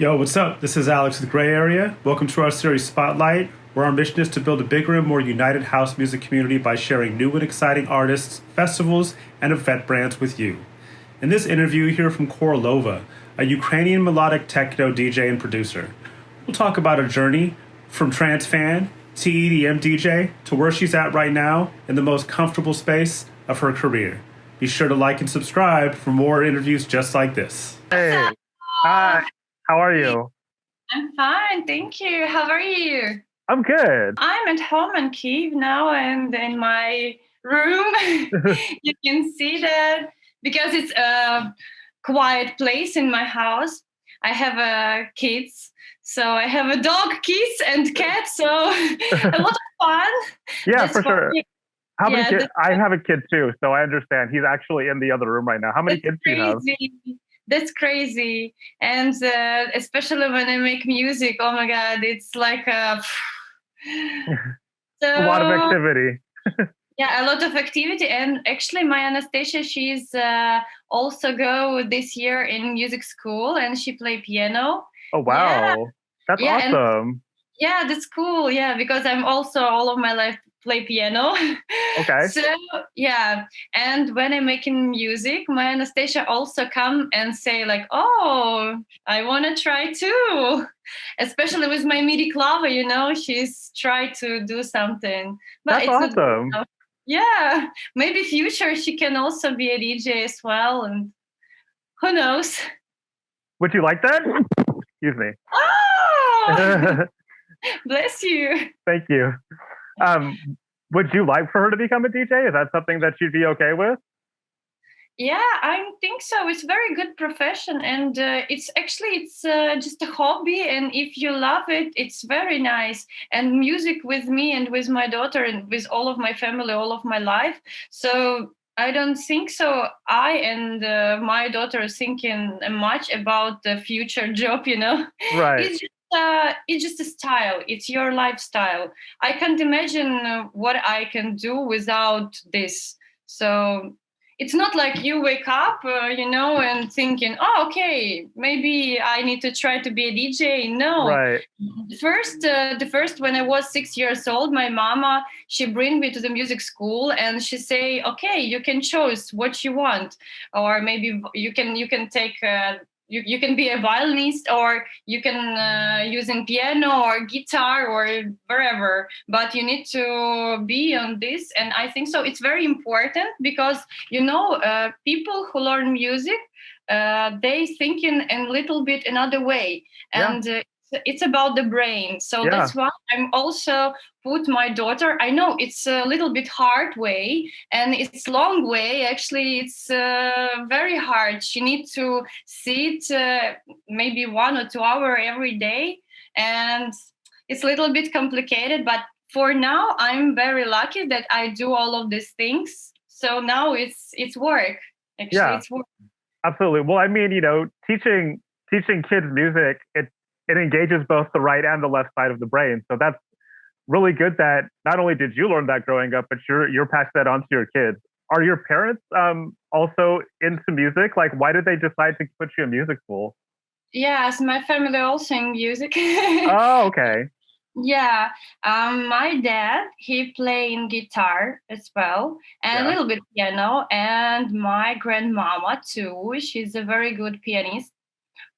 Yo, what's up? This is Alex with Gray Area. Welcome to our series Spotlight, where our mission is to build a bigger and more united house music community by sharing new and exciting artists, festivals, and event brands with you. In this interview, you hear from Korolova, a Ukrainian melodic techno DJ and producer. We'll talk about her journey from trance fan to EDM DJ to where she's at right now in the most comfortable space of her career. Be sure to like and subscribe for more interviews just like this. Hey, hi, how are you? I'm fine, thank you. How are you? I'm good. I'm at home in Kyiv now and in my room. You can see that because it's a quiet place in my house. I have kids, so I have a dog, kids, and cat, so a lot of fun. Yeah, That's for sure. why- How many yeah, kids? that's I have a kid too, so I understand. He's actually in the other room right now. How many kids do you have? crazy. That's crazy. And especially when I make music, oh my God, it's like A lot of so activity. yeah, a lot of activity. And actually, my Anastasia, she's also go this year in music school, and she play piano. Oh, wow. That's Yeah, and awesome. yeah, that's cool. Yeah, because I'm also all of my life play piano. Okay. So yeah, and when I'm making music, my Anastasia also come and say like, "Oh, I want to try too." Especially with my MIDI clava, she's tried to do something, but That's it's not good awesome. enough. Yeah, maybe future she can also be a DJ as well, and who knows? Would you like that? Excuse me. Oh, bless you. Thank you. Um, would you like for her to become a DJ? Is that something that you'd be okay with? Yeah, I think so. It's very good profession, and it's just a hobby. And if you love it, it's very nice. And music with me and with my daughter and with all of my family, all of my life. So I don't think so. I and my daughter are thinking much about the future job. Right. It's just a style. It's your lifestyle. I can't imagine what I can do without this. So it's not like you wake up, and thinking, oh, okay, maybe I need to try to be a DJ. No, Right. the first when I was 6 years old, my mama, she bring me to the music school and she say, okay, you can choose what you want, or maybe you can take. You can be a violinist, or you can using piano or guitar or wherever, but you need to be on this. And I think so it's very important because people who learn music, they think in a little bit another way, Yeah. and it's about the brain. So Yeah. that's why I'm also put my daughter. I know it's a little bit hard way, and it's long way. Actually, it's very hard. She needs to sit maybe 1 or 2 hours every day, and it's a little bit complicated. But for now, I'm very lucky that I do all of these things. So now it's work. Actually, Yeah. it's work. Absolutely. Well, I mean, teaching kids music, it engages both the right and the left side of the brain. So that's really good that not only did you learn that growing up, but you're passing that on to your kids. Are your parents also into music? Like, why did they decide to put you in music school? Yes, my family also in music. Oh, okay. Yeah, my dad, he playing guitar as well, and a Yeah. little bit piano, and my grandmama too. She's a very good pianist.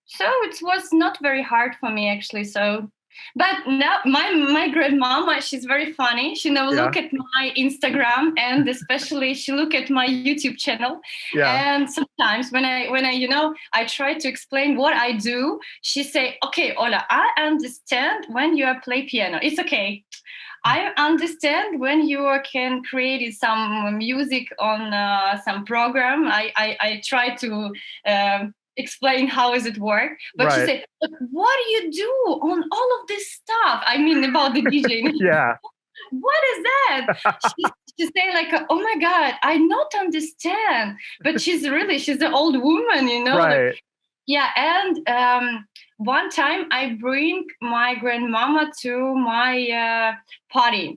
So it was not very hard for me actually. So, but now my grandmama, she's very funny. She now Yeah. look at my Instagram, and especially she look at my YouTube channel. Yeah. And sometimes when I try to explain what I do, she say, "Okay, Ola, I understand when you are play piano. It's okay. I understand when you can create some music on some program. I try to explain how does it work." But she Right. said, "But what do you do on all of this stuff? I mean, about the DJing. Yeah. What is that?" She say like, "Oh my God, I not understand." But she's an old woman, like, Right. yeah. And one time I bring my grandmama to my party.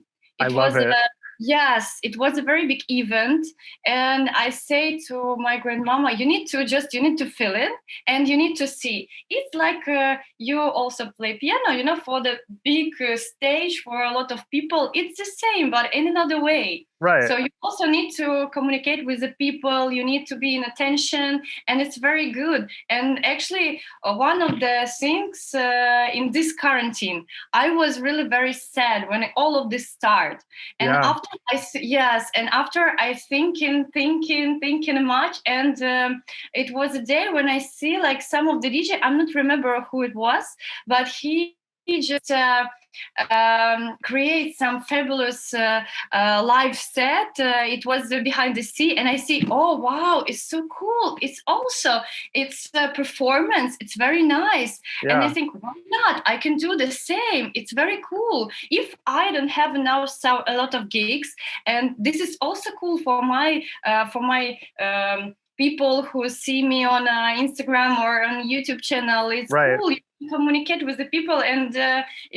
I It love was it. Yes, it was a very big event, and I say to my grandmama, you need to fill in, and you need to see. It's like you also play piano, for the big stage for a lot of people. It's the same, but in another way. Right. So you also need to communicate with the people. You need to be in attention, and it's very good. And actually, one of the things in this quarantine, I was really very sad when all of this started. And Yeah. after yes, and after I thinking much, and it was a day when I see like some of the DJ. I'm not remember who it was, but he just create some fabulous live set. It was behind the scene, and I see, oh wow, it's so cool. It's a performance. It's very nice, and I Yeah. think, why not? I can do the same. It's very cool. If I don't have now a lot of gigs, and this is also cool for my people who see me on Instagram or on YouTube channel. It's Right. cool. You can communicate with the people, and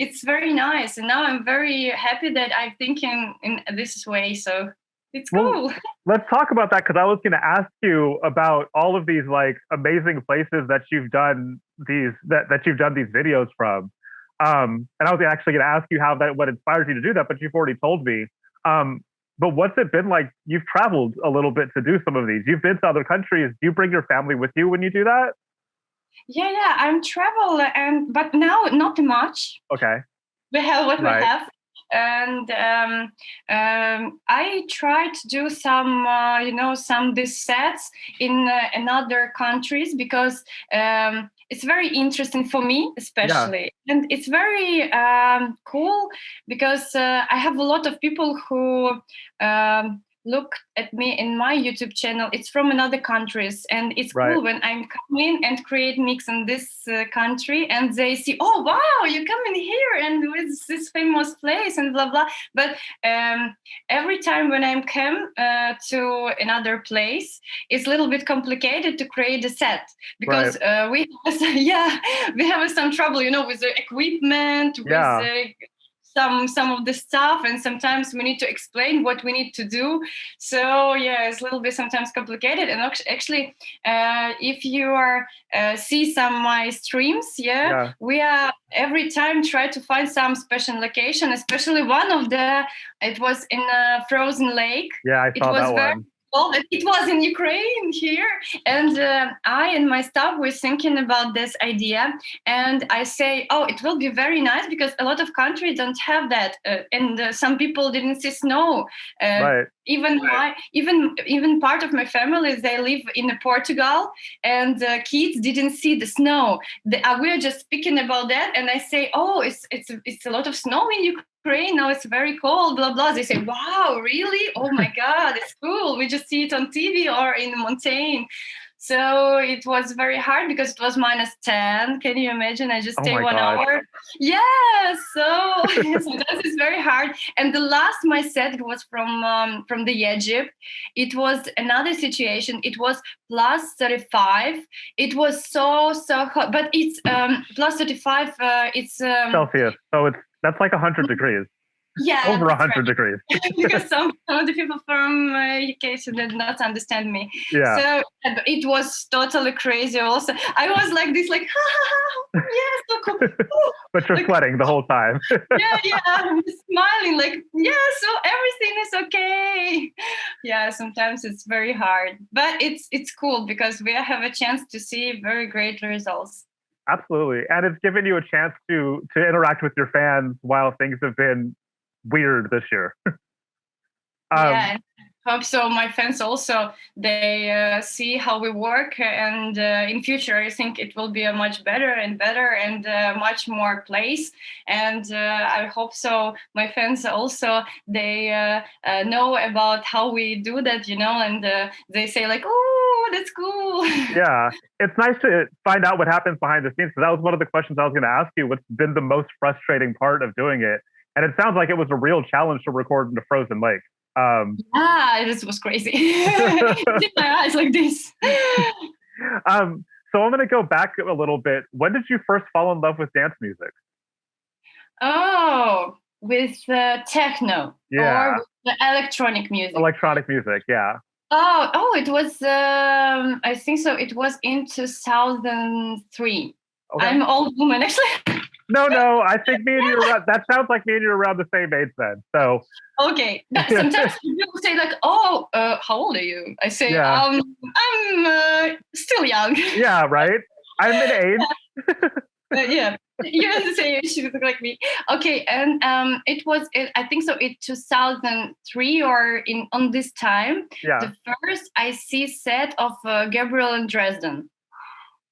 it's very nice. And now I'm very happy that I'm thinking in this way. So it's Well, cool. let's talk about that because I was going to ask you about all of these like amazing places that you've done that you've done these videos from. And I was actually going to ask you what inspires you to do that, but you've already told me. But what's it been like? You've traveled a little bit to do some of these. You've been to other countries. Do you bring your family with you when you do that? Yeah. I'm travel, and but now not much. Okay. We have what we Right. have, and I try to do some some these sets in other countries, because it's very interesting for me, Yeah. especially, and it's very cool, because I have a lot of people who look at me in my YouTube channel. It's from another countries, and it's Right. cool when I'm coming and create mix in this country, and they see, oh wow, you come in here and with this famous place and blah blah. But every time when I'm come to another place, it's a little bit complicated to create a set, because Right. we have some trouble, with the equipment, with Yeah. some of the stuff, and sometimes we need to explain what we need to do. So yeah, it's a little bit sometimes complicated. And actually, if you are see some my streams, Yeah. we are every time try to find some special location, especially one of the, it was in a frozen lake. Yeah. I It saw was that very one. cold. It was in Ukraine here, and I and my staff were thinking about this idea, and I say, oh, it will be very nice, because a lot of countries don't have that, and some people didn't see snow. Uh, Right. even part of my family, they live in Portugal, and kids didn't see the snow. We are just speaking about that, and I say, oh, it's a lot of snow in Ukraine now. It's very cold, blah blah. They say, wow, really? Oh my god, it's cool. We just see it on TV or in the mountain. So it was very hard, because it was -10. Can you imagine? I just Oh stay my one gosh. hour. Yeah, so sometimes it's very hard. And the last my set, it was from the Egypt. It was another situation. It was +35. It was so hot, but it's +35. It's Celsius. So that's like 100 degrees. yeah, Over a that's right. hundred degrees. Because some of the people from UK did not understand me. Yeah. So it was totally crazy. Also, I was like this, like, yes, so cool. But you're Like, sweating the whole time. yeah, I'm smiling, like, yeah, so everything is okay. Yeah, sometimes it's very hard, but it's cool, because we have a chance to see very great results. Absolutely. And it's given you a chance to interact with your fans while things have been weird this year. Yeah, and hope so. My fans also, they see how we work, and in future I think it will be a much better and better, and much more place. And I hope so. My fans also, they know about how we do that, and they say like, oh, that's cool. Yeah. It's nice to find out what happens behind the scenes, because that was one of the questions I was going to ask you. What's been the most frustrating part of doing it? And it sounds like it was a real challenge to record in a frozen lake. This was crazy. Did my eyes like this. So I'm going to go back a little bit. When did you first fall in love with dance music? Oh, with techno, Yeah. or The electronic music. Electronic music, yeah. Oh, it was. I think so. It was in 2003. Okay. I'm an old woman, actually. No, I think me and you are. That sounds like me and you are around the same age then. So. Okay. Sometimes people say like, "Oh, how old are you?" I say, Yeah. I'm still young." Yeah, right. I'm in age. Yeah, you're the same age. You look like me. Okay, and I think so. In 2003 or in on this time, Yeah. the first I see set of Gabriel and Dresden.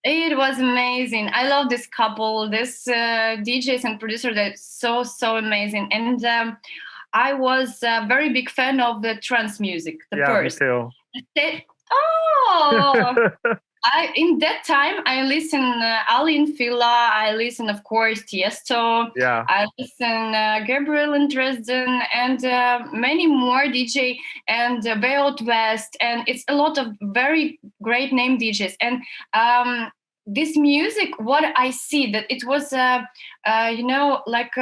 It was amazing. I love this couple, this DJs and producer. That's so amazing. And I was a very big fan of the trance music. The first. Me too. Oh. In that time I listen Alin Fila, I listen of course Tiesto, yeah. I listen Gabriel and Dresden and many more DJ and Beot West, and it's a lot of very great name DJs. And this music, what I see that it was like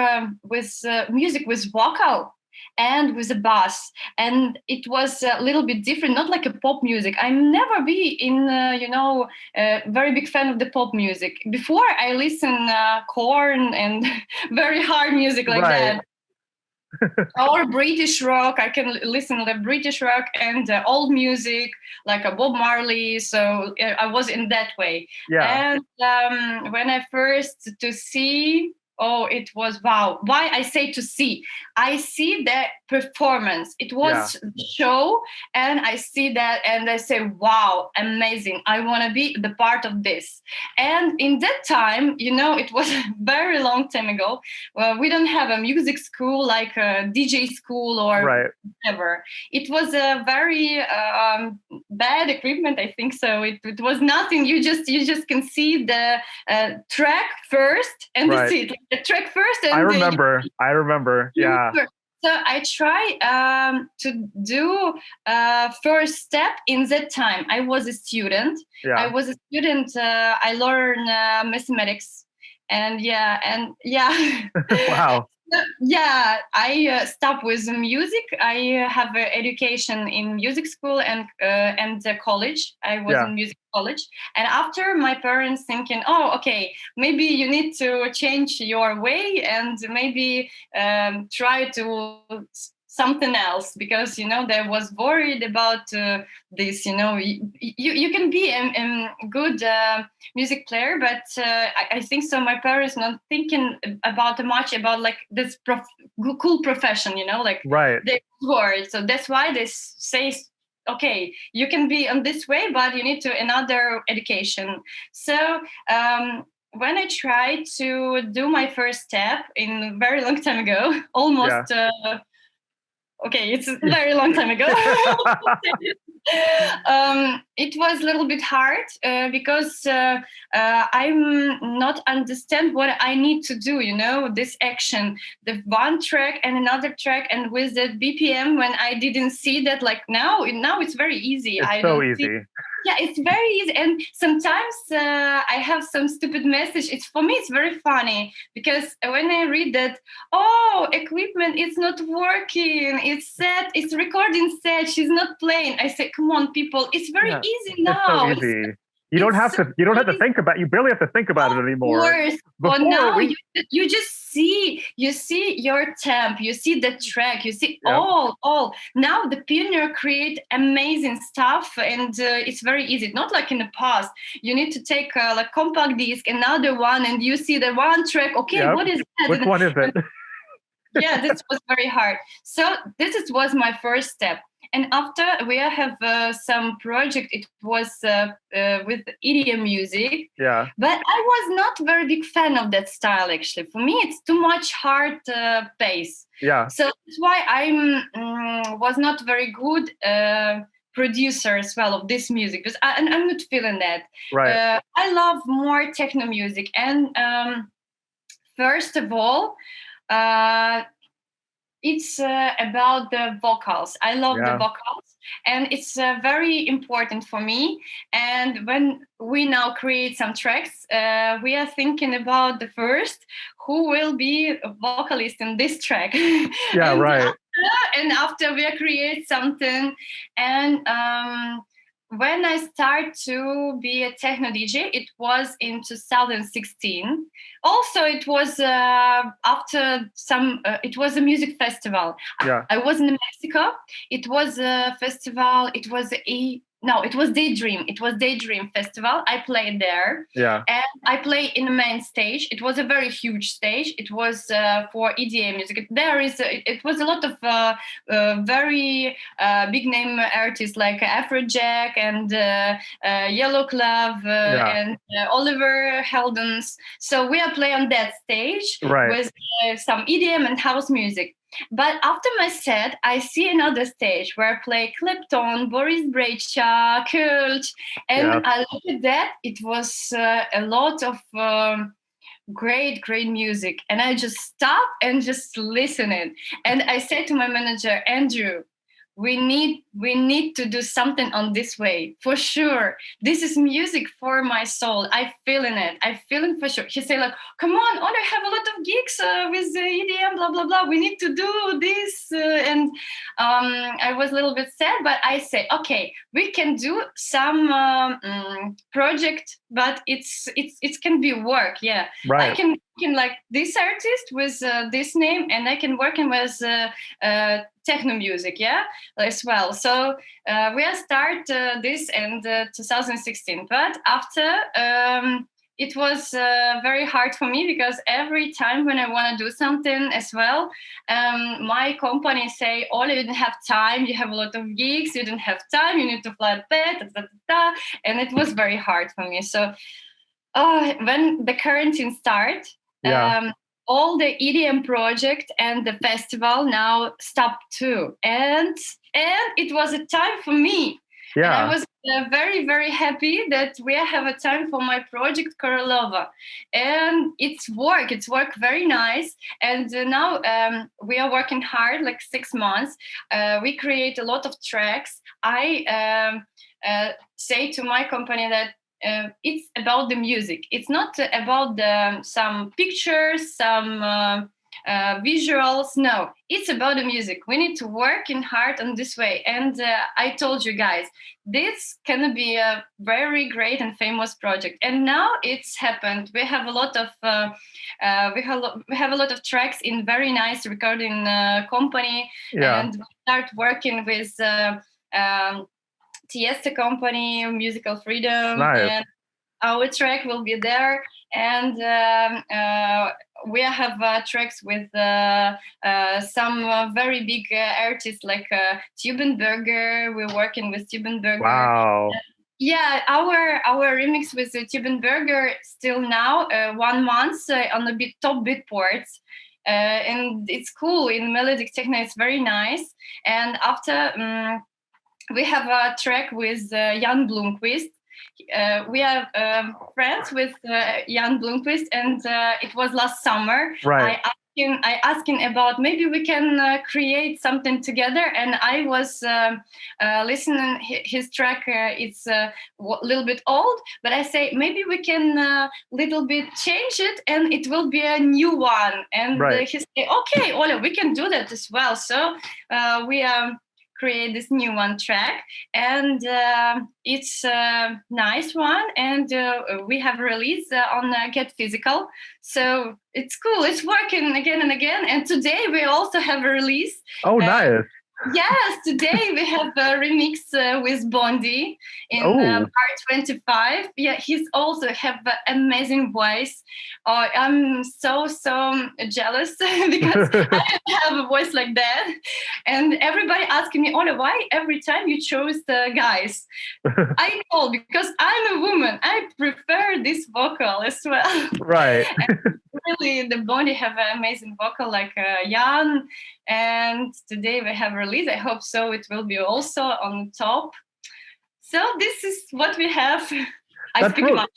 with music with vocal and with a bass, and it was a little bit different, not like a pop music. I never be in very big fan of the pop music. Before I listen corn and very hard music like that, or British rock. I can listen to the British rock and old music like a Bob Marley. So I was in that way. Yeah. And when I first to see, oh, it was wow. Why I say to see? I see the performance. It was the show, and I see that, and I say, wow, amazing. I want to be the part of this. And in that time, it was a very long time ago. Well, we don't have a music school like a DJ school or whatever. It was a very bad equipment, I think so. It was nothing. You just can see the track first, and that's it. The track first, and I remember. Yeah. So I try to do first step in that time. I was a student. Yeah. I learned mathematics, and Wow. Yeah, I stopped with music. I have education in music school and college. I was in music college, and after my parents thinking, oh, okay, maybe you need to change your way and maybe try to something else, because they was worried about this. You can be a good music player, but I think so my parents not thinking about much about like this cool profession, like they worried. So that's why they say, okay, you can be on this way, but you need to another education. So when I tried to do my first step in a very long time ago, almost okay, it's a very long time ago. It was a little bit hard because I'm not understand what I need to do, this action, the one track and another track, and with that BPM, when I didn't see that, like now it's very easy. It's so easy. Yeah, it's very easy. And sometimes I have some stupid message. For me, it's very funny, because when I read that, equipment is not working, it's recording set, she's not playing. I say, come on, people, it's very easy now. It's so easy. You don't have to think about. You barely have to think about it anymore. But now you just see your temp, you see the track, you see all. Now the pioneer create amazing stuff, and it's very easy. Not like in the past. You need to take like compact disc, another one, and you see the one track. Okay, what is that? Which one is it? Yeah, this was very hard. So was my first step. And after we have some project, it was with EDM music. Yeah. But I was not very big fan of that style, actually. For me, it's too much hard pace. Yeah. So that's why I was not very good producer as well of this music, because I'm not feeling that. Right. I love more techno music. And first of all, it's about the vocals. I love the vocals. and it's very important for me. And when we now create some tracks, we are thinking about the first who will be a vocalist in this track. Yeah, right. After we create something, and when I started to be a techno DJ, it was in 2016. Also, it was after some. It was a music festival. Yeah. I was in Mexico. It was a festival. It was it was Daydream. It was Daydream Festival. I played there. Yeah. And I played in the main stage. It was a very huge stage. It was for EDM music. It was a lot of very big name artists like Afrojack and Yellow Club and Oliver Heldens. So we are playing on that stage with some EDM and house music. But after my set, I see another stage where I play Clapton, Boris Brejcha, Cult, and I look at that. It was a lot of great music, and I just stop and just listen it. And I said to my manager, Andrew, we need to do something on this way for sure. This is music for my soul. I feel it for sure. He said like, come on, I have a lot of gigs with EDM, blah blah blah. We need to do this, and I was a little bit sad, but I said, okay, we can do some project, but it can be work. Yeah, right. I can like this artist with this name, and I can work with techno music, as well. So we are start this in 2016, but after it was very hard for me, because every time when I want to do something as well, my company say, oh, you didn't have time, you have a lot of gigs, you didn't have time, you need to fly back, and it was very hard for me. So when the quarantine started, all the EDM project and the festival now stopped too. And it was a time for me. Yeah. And I was very, very happy that we have a time for my project Korolova. And it's work very nice. And now we are working hard, like 6 months. We create a lot of tracks. I say to my company that it's about the music. It's not about some pictures, some visuals. No, it's about the music. We need to work in hard on this way. And I told you guys, this can be a very great and famous project. And now it's happened. We have a lot of we have a lot of tracks in very nice recording company, and we start working with. Tiesta company, Musical Freedom, and our track will be there. And we have tracks with some very big artists like Tubenberger. We're working with Tubenberger. Wow. Our remix with Tubenberger still now 1 month on the top Beatports. And it's cool. In melodic techno, it's very nice. And after... we have a track with Jan Blomqvist. We are friends with Jan Blomqvist, and it was last summer. Right. I asked him about maybe we can create something together, and I was listening his track. It's a little bit old, but I say maybe we can little bit change it, and it will be a new one. And he said, okay, Ola, we can do that as well. So we create this new one track, and it's a nice one, and we have released on Get Physical, so it's cool. It's working again and again, and today we also have a release. Nice. Yes, today we have a remix with Bondi in part 25. Yeah, he's also have an amazing voice. I'm so jealous because I don't have a voice like that. And everybody asking me, Ola, why every time you chose the guys? I told, because I'm a woman. I prefer this vocal as well. Right. Really, the Bondi have an amazing vocal like Jan. And today we have released. I hope so. It will be also on top. So this is what we have. I speak about,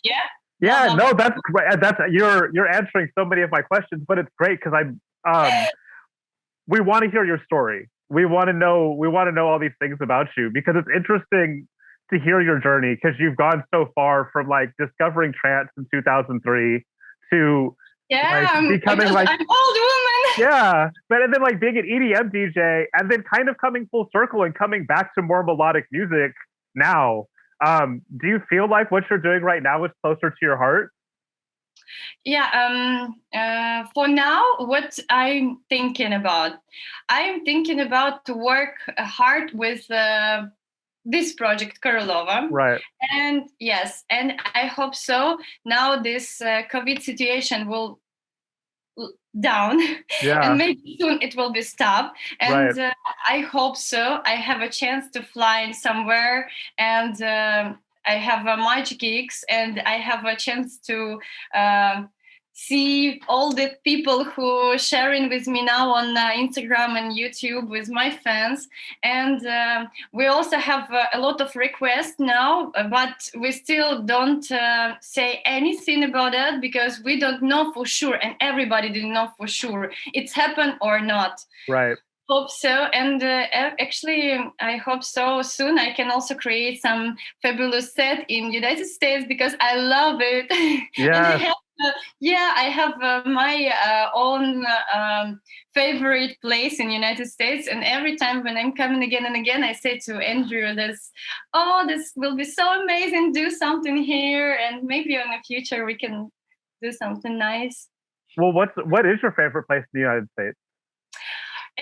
Yeah, no, that's great. That's you're answering so many of my questions, but it's great because we want to hear your story. we want to know all these things about you, because it's interesting to hear your journey, because you've gone so far from like discovering trance in 2003 to becoming I'm old woman. Yeah, but and then like being an EDM DJ, and then kind of coming full circle and coming back to more melodic music now. Do you feel like what you're doing right now is closer to your heart? Yeah. For now, what I'm thinking about to work hard with this project, Korolova. Right. And yes, and I hope so. Now this COVID situation will down, and maybe soon it will be stopped. And I hope so. I have a chance to fly somewhere, and I have much gigs, and I have a chance to see all the people who sharing with me now on Instagram and YouTube with my fans. And we also have a lot of requests now, but we still don't say anything about that, because we don't know for sure, and everybody didn't know for sure it's happened or not. Right. Hope so. And actually, I hope so soon I can also create some fabulous set in United States, because I love it. Yeah. I have my own favorite place in United States, and every time when I'm coming again and again, I say to Andrew, "This will be so amazing. Do something here, and maybe in the future we can do something nice." Well, what is your favorite place in the United States?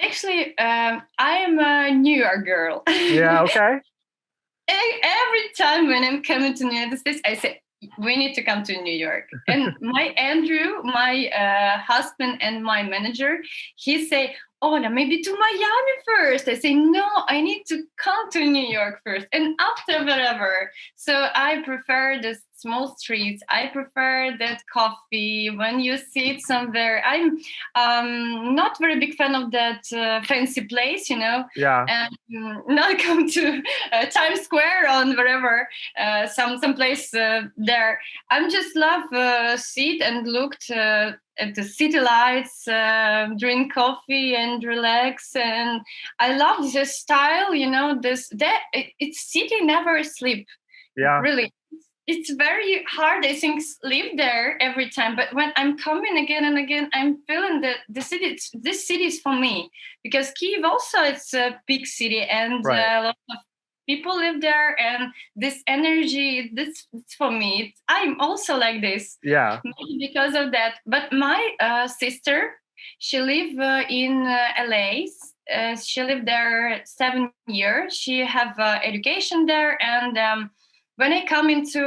Actually, I am a New York girl. Yeah. Okay. Every time when I'm coming to the United States, I say, we need to come to New York. And my Andrew, my husband and my manager, he say, "Oh, no, maybe to Miami first." I say, "No, I need to come to New York first, and after whatever." So I prefer the small streets. I prefer that coffee when you sit somewhere. I'm not very big fan of that fancy place, Yeah. and not come to Times Square or wherever, some place there. I'm just love sit and looked at the city lights, drink coffee and relax. And I love this style, it's city never sleep. Yeah. Really. It's very hard, I think, live there every time. But when I'm coming again and again, I'm feeling that this city is for me. Because Kyiv also, it's a big city, and a lot of people live there, and this energy, it's for me. I'm also like this. Yeah. Maybe because of that. But my sister, she live in LA. She lived there 7 years. She have education there, and when I come into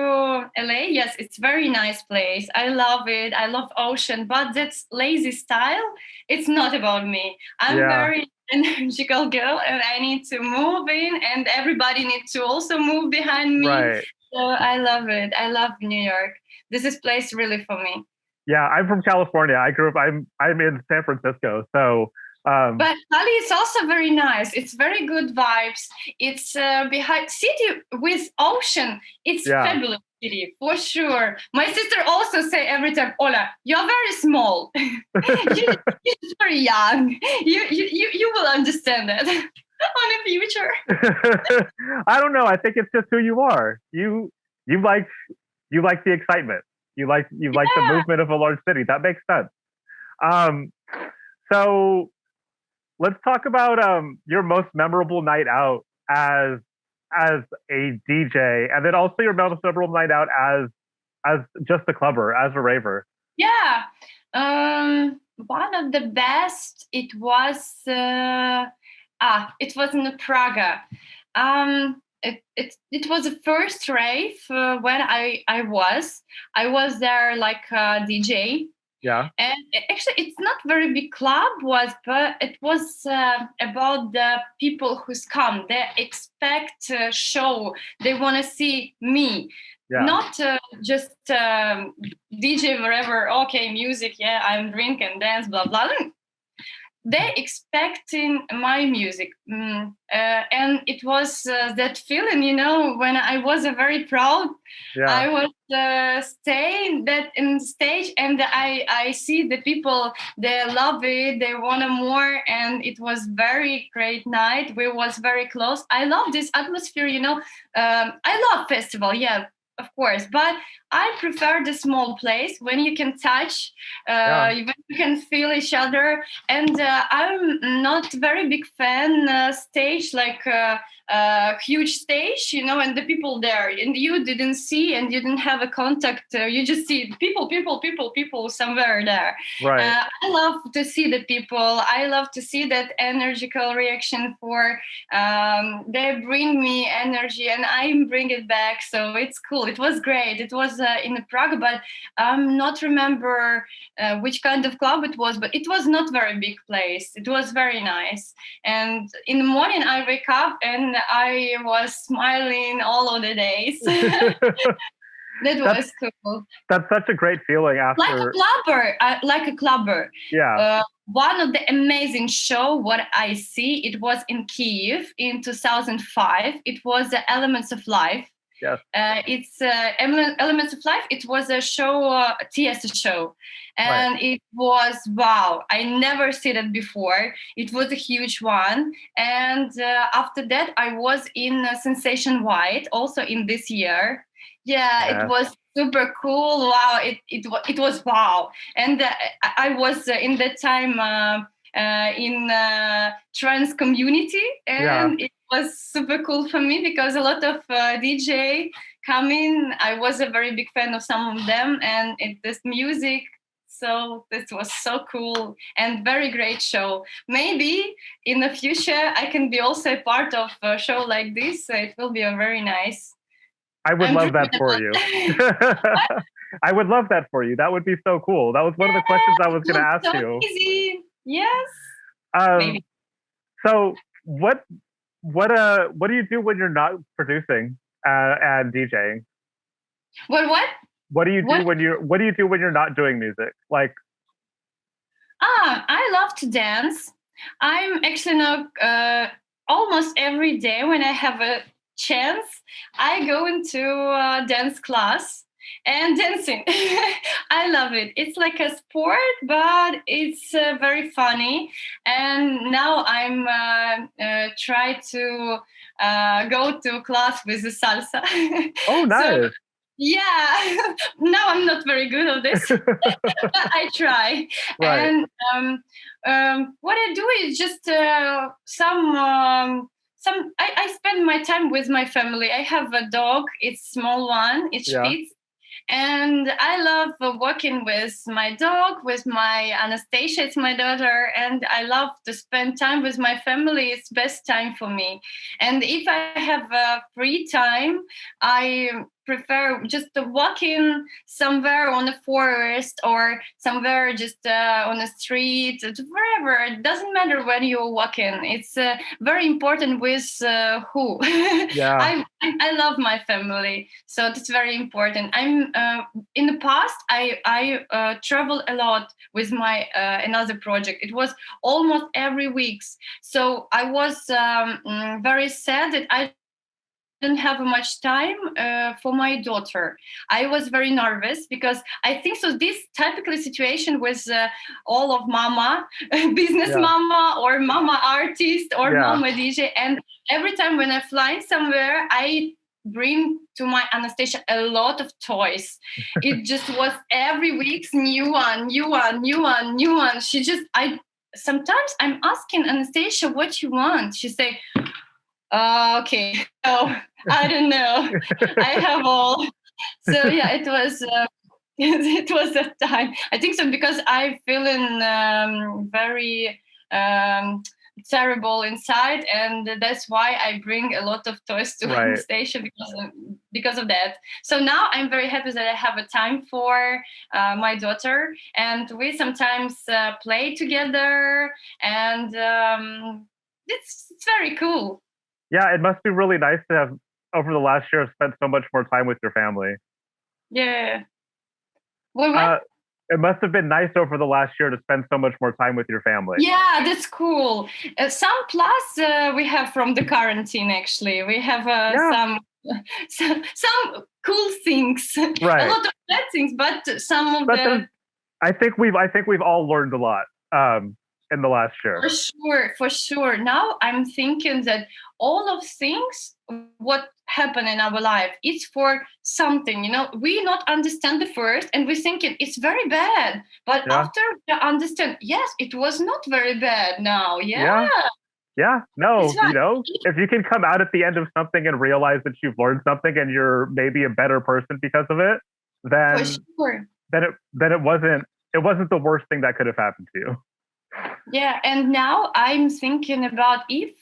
LA, yes, it's very nice place. I love it. I love ocean, but that's lazy style. It's not about me. I'm very energical girl, and I need to move in, and everybody needs to also move behind me. Right. So I love it. I love New York. This is place really for me. Yeah, I'm from California. I grew up. I'm in San Francisco, so. But Cali is also very nice. It's very good vibes. It's behind city with ocean. It's fabulous city for sure. My sister also say every time, "Ola, you're very small. you're very young. You will understand that on the future." I don't know. I think it's just who you are. You like the excitement. You like the movement of a large city. That makes sense. So let's talk about your most memorable night out as a DJ, and then also your most memorable night out as just a clubber, as a raver. Yeah, one of the best. It was in Prague. It was the first rave when I was there like a DJ. Yeah. And actually, it's not very big club but it was about the people who's come. They expect a show. They want to see me, not just DJ wherever. Okay, music. Yeah, I'm drink and dance, blah blah. they expecting my music. And it was that feeling, when I was very proud. Yeah. I was staying that in stage, and I see the people, they love it, they want more, and it was very great night. We was very close. I love this atmosphere. I love festival, yeah, of course, but I prefer the small place when you can touch, Yeah. when you can feel each other. And I'm not very big fan stage, like huge stage, and the people there, and you didn't see, and you didn't have a contact. You just see people somewhere there. Right. I love to see the people. I love to see that energical reaction for. They bring me energy, and I bring it back. So it's cool. It was great. It was in Prague, but I'm not remember which kind of club it was, but it was not very big place. It was very nice. And in the morning I wake up and I was smiling all of the days. That was cool. That's such a great feeling after. Like a clubber. Yeah. One of the amazing show what I see, it was in Kiev in 2005. It was the Elements of Life. Yes. It's Elements of Life. It was a show, a theater show, and It was wow. I never seen it before. It was a huge one, and after that, I was in Sensation White also in this year. Yeah, it was super cool. Wow, it was wow, and I was in that time in trance community, and it was super cool for me because a lot of DJ coming. I was a very big fan of some of them, and this music. So this was so cool and very great show. Maybe in the future I can be also a part of a show like this. So it will be a very nice. I would love that for you. I would love that for you. That would be so cool. That was one of the questions I was going to ask you. Easy. Yes. Maybe. So what do you do when you're not producing and DJing? What? What do you do when you're not doing music? Like, I love to dance. I'm actually now almost every day when I have a chance, I go into a dance class and dancing. I love it. It's like a sport, but it's very funny. And now I'm try to go to class with the salsa. Oh, nice. So, yeah, now I'm not very good at this, but I try. Right. And what I do is just I spend my time with my family. I have a dog. It's small one. It's Spitz. And I love working with my dog, with my Anastasia, it's my daughter, and I love to spend time with my family. It's best time for me. And if I have free time, I prefer just walking somewhere on the forest or somewhere just on the street, wherever. It doesn't matter when you're walking. It's very important with who. Yeah. I love my family, so that's very important. I'm in the past I traveled a lot with my another project. It was almost every week, so I was very sad that I didn't have much time for my daughter. I was very nervous because I think so this typically situation with all of mama, business mama or mama artist or mama DJ. And every time when I fly somewhere, I bring to my Anastasia a lot of toys. It just was every week new one. She just, sometimes I'm asking Anastasia what you want. She say, okay, no, I don't know. I have all. So yeah, it was it was that time. I think so because I'm feeling very terrible inside, and that's why I bring a lot of toys to the station because of that. So now I'm very happy that I have a time for my daughter, and we sometimes play together, and it's very cool. Yeah, it must be really nice to have, over the last year, spent so much more time with your family. Yeah. What? it must have been nice over the last year to spend so much more time with your family. Yeah, that's cool. Some plus we have from the quarantine. Actually, we have some cool things. Right. A lot of bad things, but some of I think we've all learned a lot in the last year. For sure. Now I'm thinking that all of things what happen in our life, it's for something. We not understand the first, and we thinking it's very bad. But after we understand, yes, it was not very bad. Now, Yeah, no, if you can come out at the end of something and realize that you've learned something and you're maybe a better person because of it, then it wasn't the worst thing that could have happened to you. Yeah, and now I'm thinking about if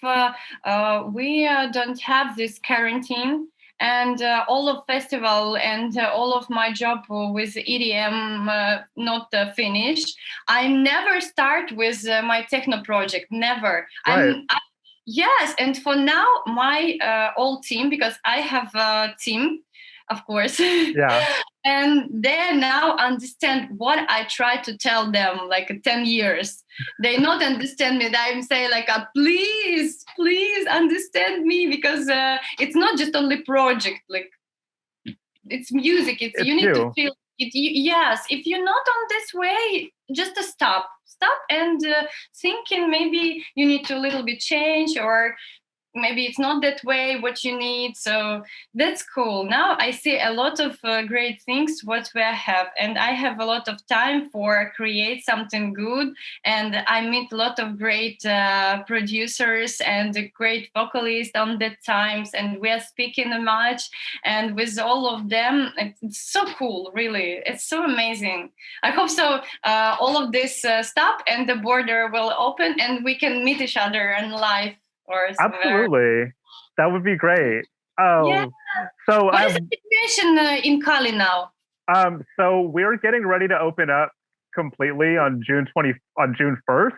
we don't have this quarantine and all of festival and all of my job with EDM not finished, I never start with my techno project. Never. Right. Yes, and for now, my old team, because I have a team, of course. Yeah. And they now understand what I try to tell them like 10 years. They not understand me. I'm saying like, please understand me, because it's not just only project. Like it's music. It's you need to feel it. Yes. If you're not on this way, just stop and thinking maybe you need to a little bit change, or maybe it's not that way what you need. So that's cool. Now I see a lot of great things what we have, and I have a lot of time for create something good, and I meet a lot of great producers and great vocalists on that times, and we are speaking much, and with all of them it's so cool. Really, it's so amazing. I hope so all of this stop and the border will open and we can meet each other in live. Absolutely, that would be great. So what is the situation in Cali now? So we're getting ready to open up completely on June 1st,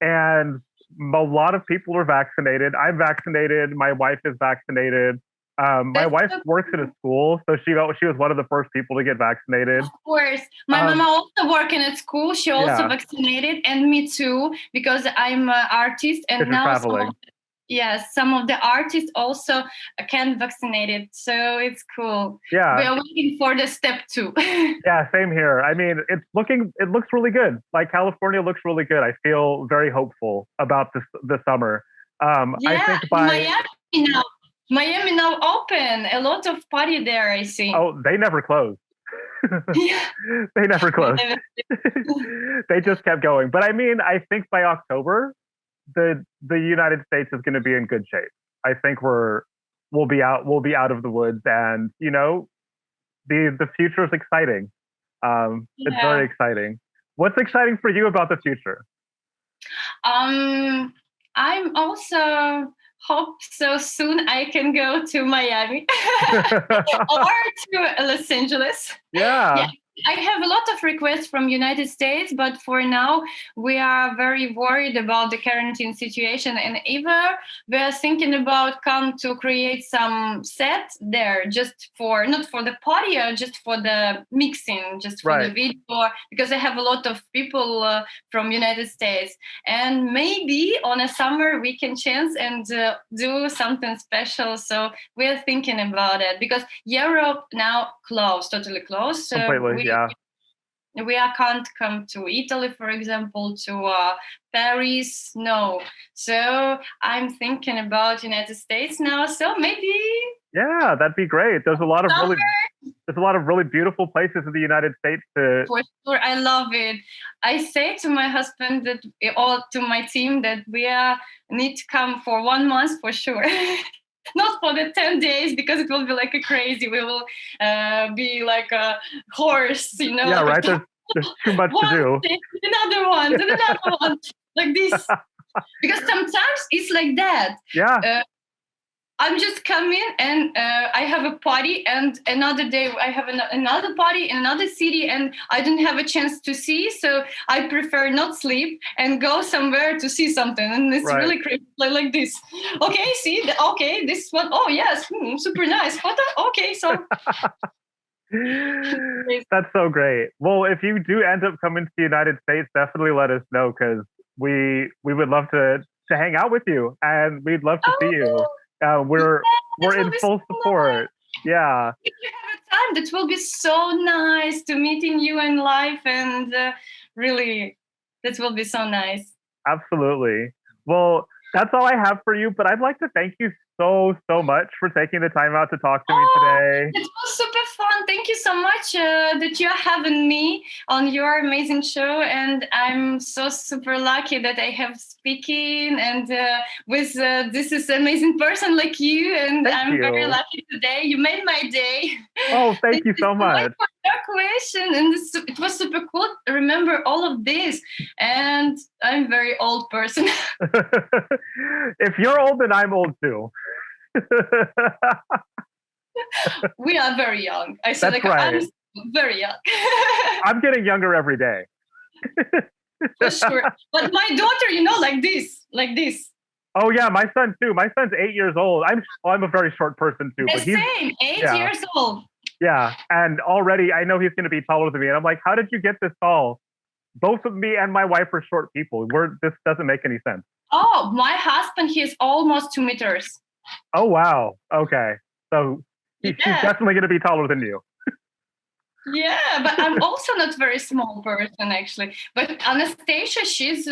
and a lot of people are vaccinated. I'm vaccinated. My wife is vaccinated. My wife works at a school, so she was one of the first people to get vaccinated. Of course. My mama also working at school. She also vaccinated, and me too, because I'm an artist. And now some of the artists also can vaccinate it. So it's cool. Yeah. We are waiting for the step 2. Yeah, same here. I mean, it looks really good. Like California looks really good. I feel very hopeful about the summer. I think by Miami now open. A lot of party there, I see. Oh, they never closed. They never closed. They just kept going. But I mean, I think by October, the United States is going to be in good shape. I think we'll be out of the woods, and the future is exciting. It's very exciting. What's exciting for you about the future? I'm also hope so soon I can go to Miami or to Los Angeles. Yeah. I have a lot of requests from United States, but for now we are very worried about the quarantine situation, and either we are thinking about come to create some set there just for not for the party or just for the mixing, just for the video, because I have a lot of people from United States, and maybe on a summer we can chance and do something special. So we are thinking about it, because Europe now totally closed. So completely. We can't come to Italy, for example, to Paris. No. So I'm thinking about United States now. So maybe. Yeah, that'd be great. There's a lot of really beautiful places in the United States to. For sure, I love it. I say to my husband to my team that we need to come for 1 month for sure. Not for the 10 days, because it will be like a crazy. We will be like a horse, Yeah, right. There's too much to do. Another one, like this. Because sometimes it's like that. Yeah. I'm just coming and I have a party, and another day I have another party in another city, and I don't have a chance to see. So I prefer not sleep and go somewhere to see something. And it's really crazy, like this. Okay, this one. Oh, yes. Super nice photo. Okay, so. That's so great. Well, if you do end up coming to the United States, definitely let us know because we would love to hang out with you and we'd love to see you. Oh, yeah, We're that will in be so full nice. support. Yeah, If you have a time, that will be so nice to meeting you in life, and really, that will be so nice. absolutely. Well, that's all I have for you, but I'd like to thank you so much for taking the time out to talk to me Oh, today. it was super fun. Thank you so much that you're having me on your amazing show. And I'm so super lucky that I have speaking and with this is amazing person like you. And Thank I'm very you. lucky today. You made my day. Oh, Thank thank you you so so much much. for your question. And it was super cool to remember all of this. And I'm very old person. If you're old, then I'm old too. We are very young. I said That's like I'm right. very young. I'm getting younger every day. For sure. But my daughter, like this. Oh yeah, my son too. My son's 8 years old. I'm a very short person too, The but he's same, eight yeah, years old. yeah. And already I know he's gonna be taller than me. And I'm like, how did you get this tall? Both of me and my wife are short people. This doesn't make any sense. Oh, my husband, he's almost 2 meters. Oh wow. Okay. So he's Yeah. definitely gonna be taller than you. Yeah, but I'm also not very small person actually. But Anastasia, she's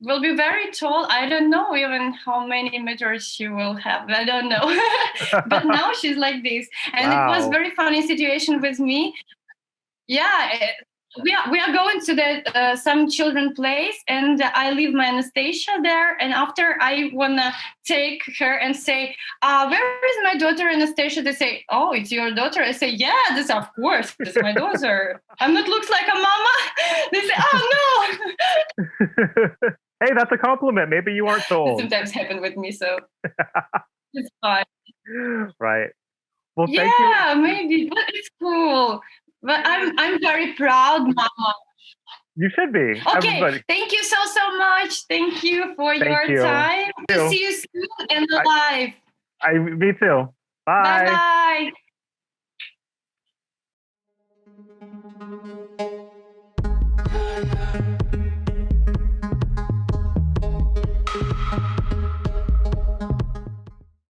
will be very tall. I don't know even how many meters she will have. I don't know. But now she's like this, and it was Wow. very funny situation with me. Yeah, we are going to the some children place, and I leave my Anastasia there. And after I wanna take her and say, "Where is my daughter Anastasia?" They say, "Oh, it's your daughter." I say, "Yeah, this of course, this is my daughter. I'm not looks like a mama." They say, "Oh no." Hey, that's a compliment. Maybe you aren't so This old. sometimes happen with me, so it's fine. Right. Well, thank you. Yeah, maybe, but it's cool. But I'm very proud, mama. You should be. Okay, Everybody. thank you so much. Thank you for Thank your you. time. To see you soon and I, live. me too. Bye Bye. bye.